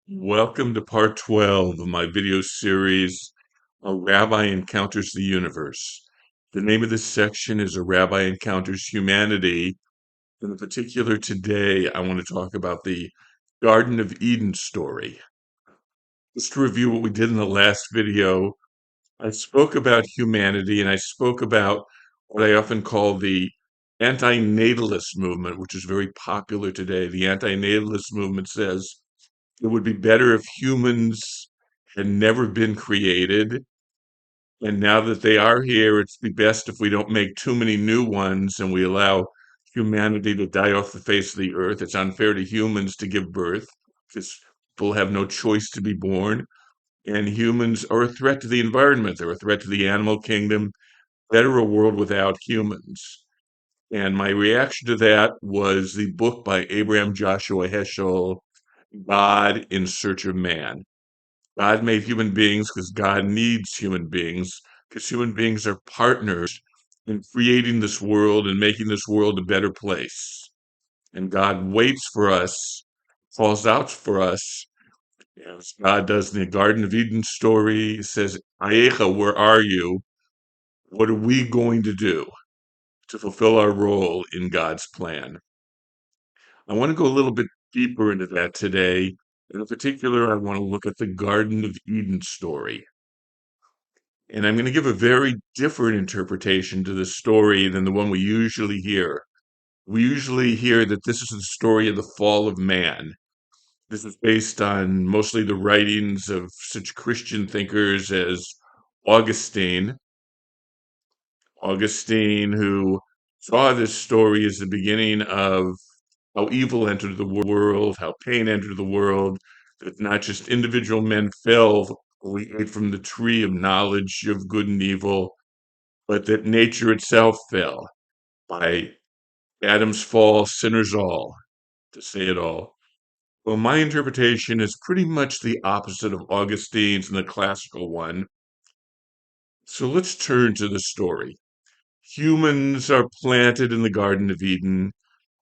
Welcome to part 12 of my video series, A Rabbi Encounters the Universe. The name of this section is A Rabbi Encounters Humanity. And in particular, today, I want to talk about the Garden of Eden story. Just to review what we did in the last video, I spoke about humanity and I spoke about what I often call the anti-natalist movement, which is very popular today. The anti-natalist movement says it would be better if humans had never been created. And now that they are here, it's be best if we don't make too many new ones and we allow humanity to die off the face of the earth. It's unfair to humans to give birth because people have no choice to be born. And humans are a threat to the environment. They're a threat to the animal kingdom. Better a world without humans. And my reaction to that was the book by Abraham Joshua Heschel, God in Search of Man. God made human beings because God needs human beings, because human beings are partners in creating this world and making this world a better place. And God waits for us, calls out for us, as God does in the Garden of Eden story. He says, Ayecha, where are you? What are we going to do to fulfill our role in God's plan? I want to go a little bit deeper into that today. In particular, I want to look at the Garden of Eden story. And I'm going to give a very different interpretation to this story than the one we usually hear. We usually hear that this is the story of the fall of man. This is based on mostly the writings of such Christian thinkers as Augustine. Augustine, who saw this story as the beginning of how evil entered the world, how pain entered the world, that not just individual men fell, we ate from the tree of knowledge of good and evil, but that nature itself fell by Adam's fall, sinners all, to say it all. Well, my interpretation is pretty much the opposite of Augustine's and the classical one. So let's turn to the story. Humans are planted in the Garden of Eden,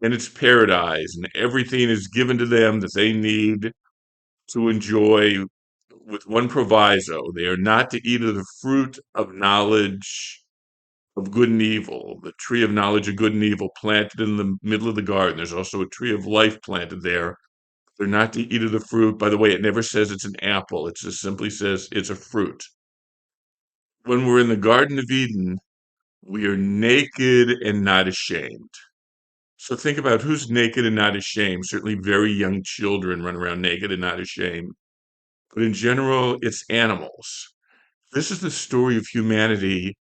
and it's paradise, and everything is given to them that they need to enjoy, with one proviso: they are not to eat of the fruit of knowledge of good and evil, the tree of knowledge of good and evil planted in the middle of the garden. There's also a tree of life planted there. They're not to eat of the fruit. By the way, it never says it's an apple. It just simply says it's a fruit. When we're in the Garden of Eden, we are naked and not ashamed. So think about who's naked and not ashamed. Certainly very young children run around naked and not ashamed. But in general, it's animals. This is the story of humanity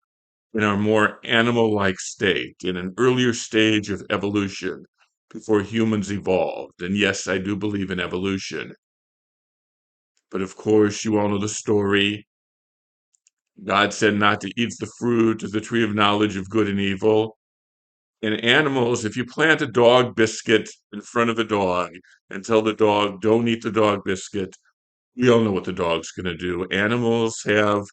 in our more animal-like state, in an earlier stage of evolution before humans evolved. And yes, I do believe in evolution. But of course, you all know the story. God said not to eat the fruit of the tree of knowledge of good and evil. In animals, if you plant a dog biscuit in front of a dog and tell the dog, don't eat the dog biscuit, we all know what the dog's going to do. Animals have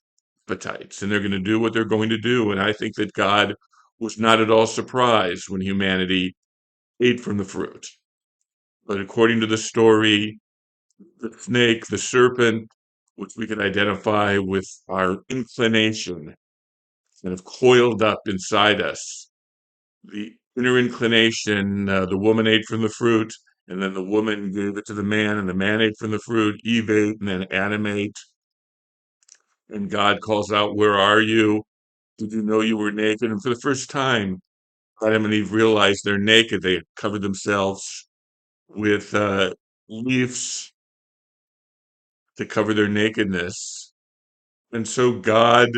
appetites and they're going to do what they're going to do. And I think that God was not at all surprised when humanity ate from the fruit. But according to the story, the snake, the serpent, which we can identify with our inclination, kind of coiled up inside us. The inner inclination, the woman ate from the fruit, and then the woman gave it to the man, and the man ate from the fruit, Eve ate, and then Adam ate. And God calls out, where are you? Did you know you were naked? And for the first time, Adam and Eve realized they're naked. They covered themselves with leaves to cover their nakedness. And so God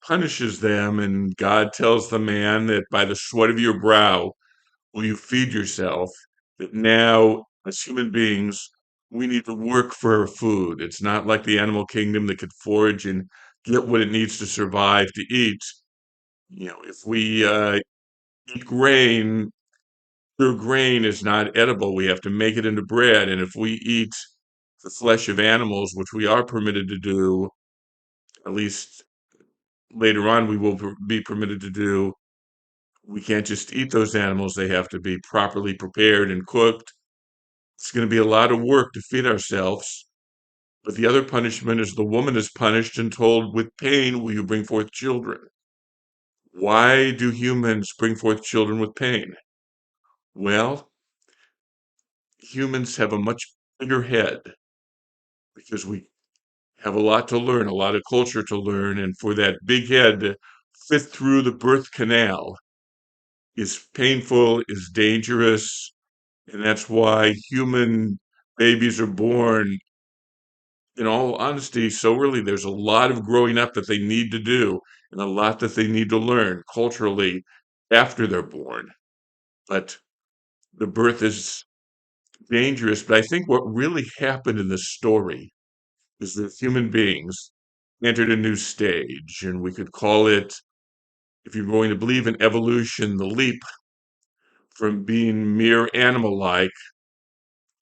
punishes them, and God tells the man that by the sweat of your brow will you feed yourself, that now, as human beings, we need to work for our food. It's not like the animal kingdom that could forage and get what it needs to survive to eat. If we eat grain, pure grain is not edible. We have to make it into bread. And if we eat the flesh of animals, which we are permitted to do, at least later on we will be permitted to do, we can't just eat those animals. They have to be properly prepared and cooked. It's going to be a lot of work to feed ourselves. But the other punishment is the woman is punished and told, with pain will you bring forth children. Why do humans bring forth children with pain? Well, humans have a much bigger head because we have a lot to learn, a lot of culture to learn, and for that big head to fit through the birth canal is painful, is dangerous, and that's why human babies are born, in all honesty, so early. There's a lot of growing up that they need to do and a lot that they need to learn culturally after they're born. But the birth is dangerous. But I think what really happened in this story is that human beings entered a new stage, and we could call it, if you're going to believe in evolution, the leap from being mere animal-like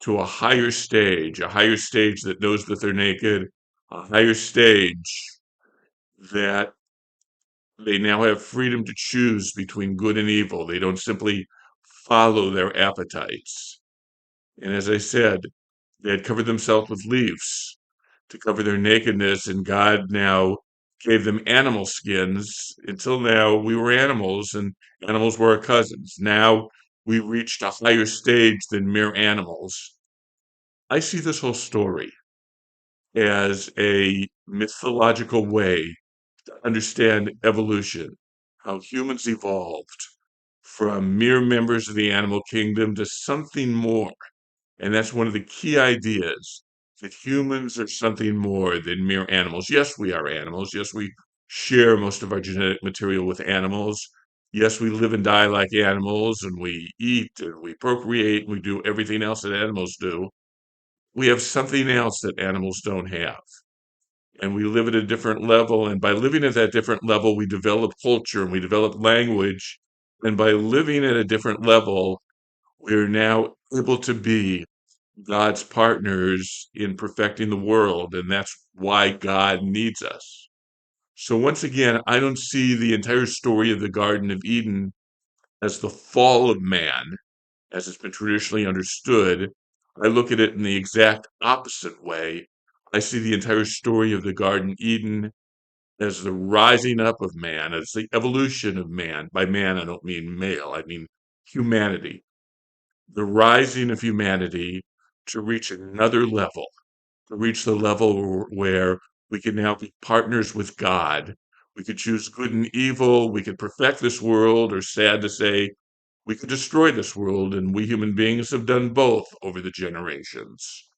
to a higher stage that knows that they're naked, a higher stage that they now have freedom to choose between good and evil. They don't simply follow their appetites. And as I said, they had covered themselves with leaves to cover their nakedness, and God now gave them animal skins. Until now, we were animals, and animals were our cousins. Now we reached a higher stage than mere animals. I see this whole story as a mythological way to understand evolution, how humans evolved from mere members of the animal kingdom to something more. And that's one of the key ideas, that humans are something more than mere animals. Yes, we are animals. Yes, we share most of our genetic material with animals. Yes, we live and die like animals, and we eat and we procreate and we do everything else that animals do. We have something else that animals don't have. And we live at a different level. And by living at that different level, we develop culture and we develop language. And by living at a different level, we're now able to be God's partners in perfecting the world, and that's why God needs us. So once again, I don't see the entire story of the Garden of Eden as the fall of man, as it's been traditionally understood. I look at it in the exact opposite way. I see the entire story of the Garden Eden as the rising up of man, as the evolution of man. By man, I don't mean male, I mean humanity. The rising of humanity to reach another level, to reach the level where we can now be partners with God. We could choose good and evil. We could perfect this world, or sad to say, we could destroy this world. And we human beings have done both over the generations.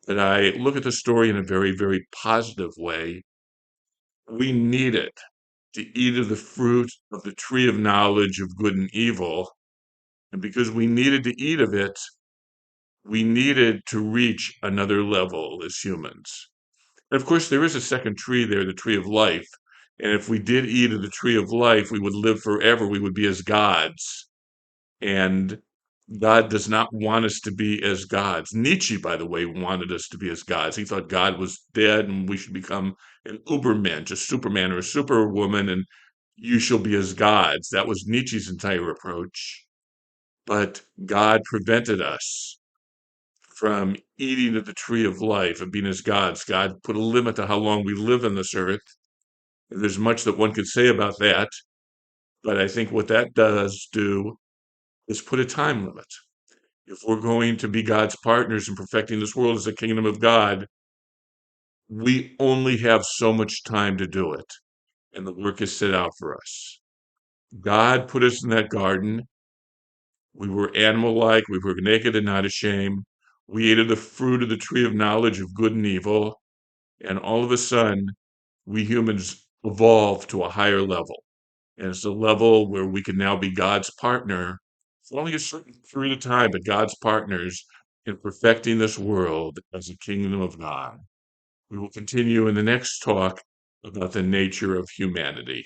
And I look at the story in a very, very positive way. We needed to eat of the fruit of the tree of knowledge of good and evil. And because we needed to eat of it, we needed to reach another level as humans. And of course, there is a second tree there, the tree of life. And if we did eat of the tree of life, we would live forever. We would be as gods. And God does not want us to be as gods. Nietzsche, by the way, wanted us to be as gods. He thought God was dead and we should become an Ubermensch, a Superman or a Superwoman, and you shall be as gods. That was Nietzsche's entire approach. But God prevented us from eating of the tree of life, of being as gods. God put a limit to how long we live on this earth. And there's much that one could say about that, but I think what that does do is put a time limit. If we're going to be God's partners in perfecting this world as a kingdom of God, we only have so much time to do it, and the work is set out for us. God put us in that garden. We were animal-like, we were naked and not ashamed. We ate of the fruit of the tree of knowledge of good and evil, and all of a sudden, we humans evolved to a higher level. And it's a level where we can now be God's partner for only a certain period of time, but God's partners in perfecting this world as a kingdom of God. We will continue in the next talk about the nature of humanity.